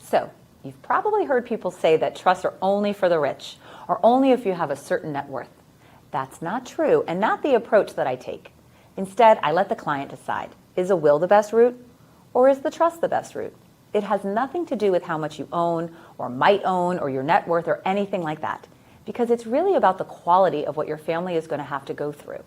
So, you've probably heard people say that trusts are only for the rich, or only if you have a certain net worth. That's not true, and not the approach that I take. Instead, I let the client decide, is a will the best route, or is the trust the best route? It has nothing to do with how much you own, or might own, or your net worth, or anything like that, because it's really about the quality of what your family is going to have to go through.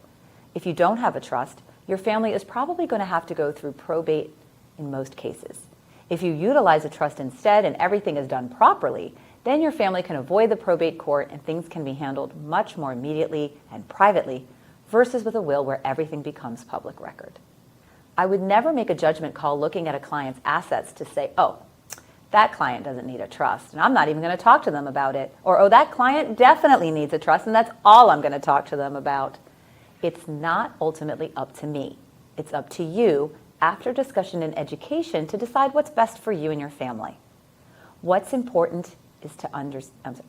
If you don't have a trust, your family is probably going to have to go through probate in most cases. If you utilize a trust instead and everything is done properly, then your family can avoid the probate court and things can be handled much more immediately and privately versus with a will where everything becomes public record. I would never make a judgment call looking at a client's assets to say, oh, that client doesn't need a trust and I'm not even going to talk to them about it. Or, oh, that client definitely needs a trust and that's all I'm going to talk to them about. It's not ultimately up to me. It's up to you after discussion and education to decide what's best for you and your family. What's important to understand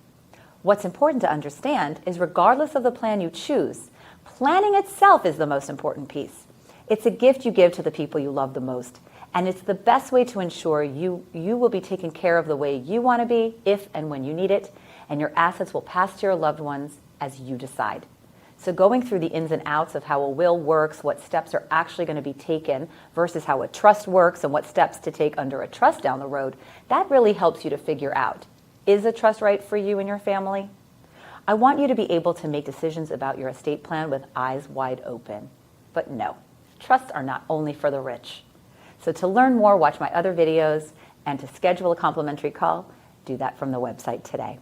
is regardless of the plan you choose, planning itself is the most important piece. It's a gift you give to the people you love the most, and it's the best way to ensure you will be taken care of the way you want to be if and when you need it, and your assets will pass to your loved ones as you decide. So going through the ins and outs of how a will works, what steps are actually going to be taken versus how a trust works and what steps to take under a trust down the road, that really helps you to figure out, is a trust right for you and your family? I want you to be able to make decisions about your estate plan with eyes wide open. But no, trusts are not only for the rich. So to learn more, watch my other videos, and to schedule a complimentary call, do that from the website today.